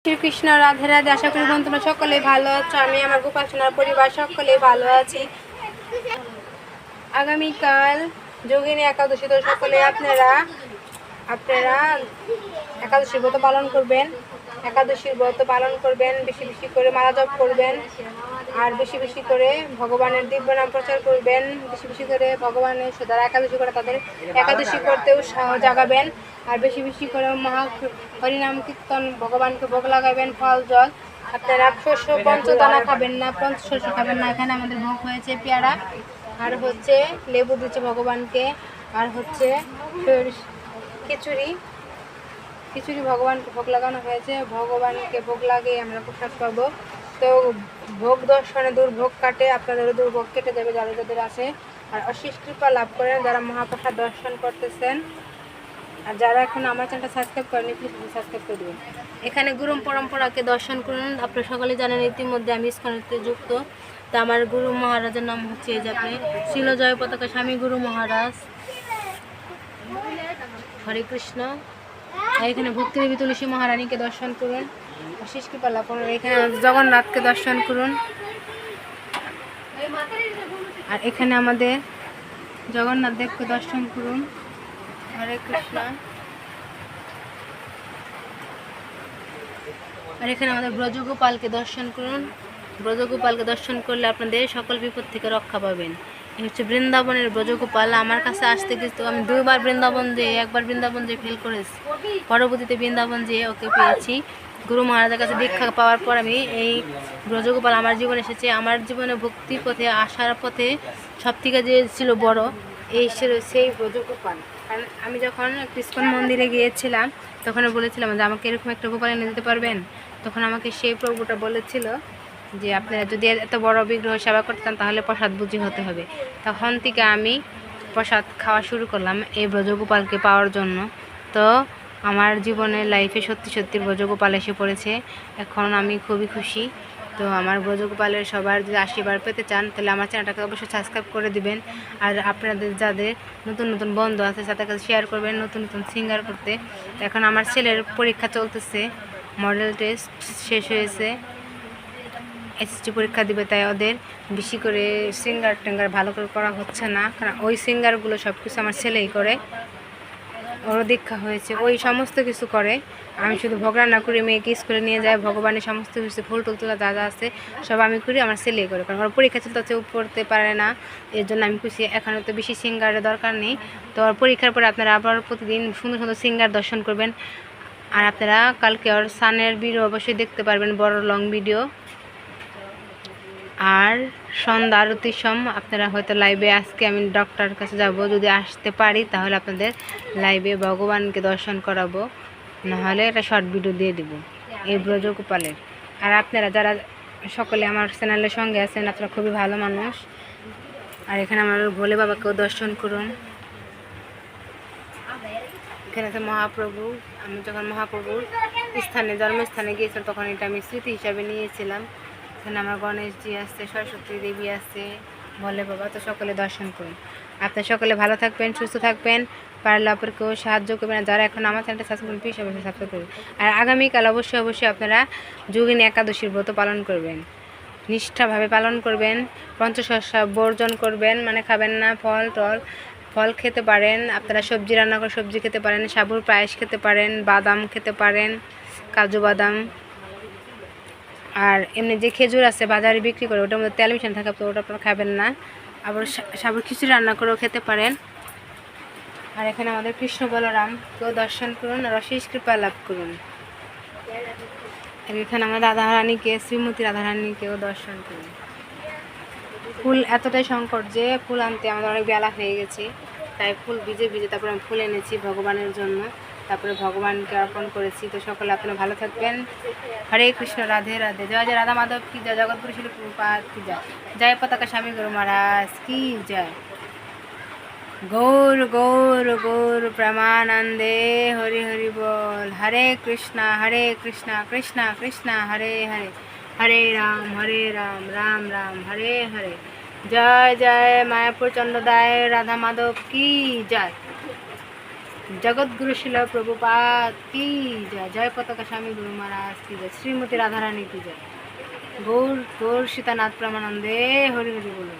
শ্রীকৃষ্ণ, রাধে রাধে। আশা করি বোন তোমরা সকলেই ভালো আছো। আমি আমার গোপাল সোনার পরিবার সকলেই ভালো আছি। আগামীকাল যোগিনী একাদশী, তো সকলে আপনারা একাদশীর ব্রত পালন করবেন। একাদশীর ব্রত পালন করবেন, বেশি বেশি করে মালা জপ করবেন, আর বেশি বেশি করে ভগবানের দিব্য নাম প্রচার করবেন। বেশি বেশি করে ভগবানের যারা একাদশী করে তাদের একাদশী করতেও জাগাবেন। আর বেশি বেশি করে মহা হরিনাম কীর্তন, ভগবানকে ভোগ লাগাবেন, ফল জল। আপনারা শস্য পঞ্চদানা খাবেন না, পঞ্চশস্য খাবেন না। এখানে আমাদের ভোগ হয়েছে পেয়ারা, আর হচ্ছে লেবু দিচ্ছে ভগবানকে, আর হচ্ছে খিচুড়ি খিচুড়ি ভগবানকে ভোগ লাগানো হয়েছে। ভগবানকে ভোগ লাগিয়ে আমরা প্রসাদ পাবো। তো ভোগ দর্শনে দুর্ভোগ কাটে, আপনাদেরও দুর্ভোগ কেটে যাবে যাদের যাদের আছে। আর অশেষ কৃপা লাভ করেন যারা মহাপ্রসাদ দর্শন করতেছেন। আর যারা এখন আমার চ্যানেলটা সাবস্ক্রাইব করেনি, প্লিজ সাবস্ক্রাইব করে দেবেন। এখানে গুরু পরম্পরাকে দর্শন করুন। আপনারা সকলে জানেন ইতিমধ্যে আমি ইস্কনেতে যুক্ত। তা আমার গুরু মহারাজের নাম হচ্ছে এই যে আপনি শিল জয় পতাকা স্বামী গুরু মহারাজ। হরে কৃষ্ণ। আর এখানে ভক্তিদেবী তুলসী মহারানীকে দর্শন করুন, অশেষ কৃপা লাভ করুন। এখানে জগন্নাথকে দর্শন করুন। আর এখানে আমাদের জগন্নাথ দেবকে দর্শন করুন। হরে কৃষ্ণ। আর এখানে আমাদের ব্রজগোপালকে দর্শন করুন। ব্রজগোপালকে দর্শন করলে আপনাদের সকল বিপদ থেকে রক্ষা পাবেন। এই হচ্ছে বৃন্দাবনের ব্রজগোপাল। আমার কাছে আসতে কিন্তু আমি দুইবার বৃন্দাবন যেয়ে, একবার বৃন্দাবন যেয়ে ফেল করেছি, পরবর্তীতে বৃন্দাবন যেয়ে ওকে পেয়েছি। গুরু মহারাজের কাছে দীক্ষা পাওয়ার পর আমি এই ব্রজগোপাল আমার জীবনে এসেছে। আমার জীবনে ভক্তি পথে আসার পথে সবথেকে যে ছিল বড় এই ছিল সেই ব্রজগোপাল। কারণ আমি যখন ইস্কন মন্দিরে গিয়েছিলাম তখন বলেছিলাম যে আমাকে এরকম একটা গোপাল এনে দিতে পারবেন। তখন আমাকে সেই প্রভুটা বলেছিল যে আপনারা যদি এত বড় বিগ্রহ সেবা করতে চান তাহলে প্রসাদ বুঝি হতে হবে। তখন থেকে আমি প্রসাদ খাওয়া শুরু করলাম এই ব্রজগোপালকে পাওয়ার জন্য। তো আমার জীবনে লাইফে সত্যি সত্যি ব্রজগোপাল এসে পড়েছে। এখন আমি খুবই খুশি। তো আমার ব্রজগোপালের সবার যদি আশীর্বাদ পেতে চান তাহলে আমার চ্যানেলটাকে অবশ্যই সাবস্ক্রাইব করে দিবেন। আর আপনাদের যাদের নতুন নতুন বন্ধু আছে তাদের কাছে শেয়ার করবেন নতুন নতুন সিঙ্গার করতে। এখন আমার ছেলের পরীক্ষা চলতেছে, মডেল টেস্ট শেষ হয়েছে, এসএসসি পরীক্ষা দিবে, তাই ওদের বেশি করে সিঙ্গার টিঙ্গার ভালো করে করা হচ্ছে না। কারণ ওই সিঙ্গারগুলো সব কিছু আমার ছেলেই করে, ওরও দীক্ষা হয়েছে, ওই সমস্ত কিছু করে। আমি শুধু ভোগ রান্না করি, মেয়েকে স্কুলে নিয়ে যায়, ভগবানের সমস্ত কিছু ফুল টুল তোলা যা যা আছে সব আমি করি, আমার ছেলেই করে। কারণ ওর পরীক্ষা চলতে পড়তে পারে না, এর জন্য আমি খুশি। এখন তো বেশি সিঙ্গারের দরকার নেই। তো ওর পরীক্ষার পরে আপনারা আবার প্রতিদিন সুন্দর সুন্দর সিঙ্গার দর্শন করবেন। আর আপনারা কালকে ওর সানের ভিডিও অবশ্যই দেখতে পারবেন, বড় লং ভিডিও। আর সন্ধ্যা আরতির সময় আপনারা হয়তো লাইভে, আজকে আমি ডক্টরের কাছে যাব, যদি আসতে পারি তাহলে আপনাদের লাইভে ভগবানকে দর্শন করাবো, নাহলে একটা শর্ট ভিডিও দিয়ে দেব এই ব্রজগোপালের। আর আপনারা যারা সকলে আমার চ্যানেলের সঙ্গে আছেন আপনারা খুবই ভালো মানুষ। আর এখানে আমার ভোলে বাবাকেও দর্শন করুন। এখানে আছে মহাপ্রভু। আমি যখন মহাপ্রভুর জন্মস্থানে গিয়েছিলাম তখন এটা আমি স্মৃতি হিসাবে নিয়েছিলাম। এখানে আমার গণেশজি আছে, সরস্বতী দেবী আছে, ভোলে বাবা। তো সকলে দর্শন করুন। আপনারা সকলে ভালো থাকবেন, সুস্থ থাকবেন, পারলে অপরকেও সাহায্য করবেন। যারা এখন আমার চ্যানেলটা সাবস্ক্রাইব করবেন প্লিজ অবশ্যই সাবস্ক্রাইব করবেন। আর আগামীকাল অবশ্যই আপনারা যোগিনী একাদশীর ব্রত পালন করবেন, নিষ্ঠাভাবে পালন করবেন। পঞ্চশস্য বর্জন করবেন, মানে খাবেন না ফল খেতে পারেন। আপনারা সবজি রান্না করে সবজি খেতে পারেন, সাবুর পায়েস খেতে পারেন, বাদাম খেতে পারেন, কাজু বাদাম। আর এমনি যে খেজুর আছে বাজারে বিক্রি করে ওটার মধ্যে তেল মিশানো থাকে, তো ওটা আপনারা খাবেন না। আবার সাবুর খিচুড়ি রান্না করেও খেতে পারেন। আর এখানে আমাদের কৃষ্ণ বলরামকেও দর্শন করুন আর অশেষ কৃপা লাভ করুন। এখানে আমরা রাধারানীকে, শ্রীমতী রাধারানীকেও দর্শন করুন। ফুল এতটাই সংকট যে ফুল আনতে আমাদের অনেক বেলা হয়ে গেছে, তাই ফুল ভিজে তারপরে আমি ফুল এনেছি ভগবানের জন্য, তারপরে ভগবানকে অর্পণ করেছি। তো সকলে আপনারা ভালো থাকবেন। হরে কৃষ্ণ, রাধে রাধে। জয় জয় রাধা মাধব কি জয়, জগৎগুরু শিল প্রভুপাদ কি জয়, জয় পতাকা স্বামী গুরু মহারাজ কি জয়। গৌর গৌর গৌর প্রেমানন্দে হরি হরি বল। হরে কৃষ্ণ কৃষ্ণ কৃষ্ণ হরে হরে, হরে রাম রাম রাম হরে হরে। জয় জয় মায়াপুর চন্দ্রদায় রাধা মাধব কি জয়। जगतगुरु शिल प्रभुपाद की जय। जय पताका स्वामी गुरु महाराज की जय। श्रीमती राधा रानी की जय। गौर गौर सीतानाथ प्रमानंदे हरि हरि बोलो।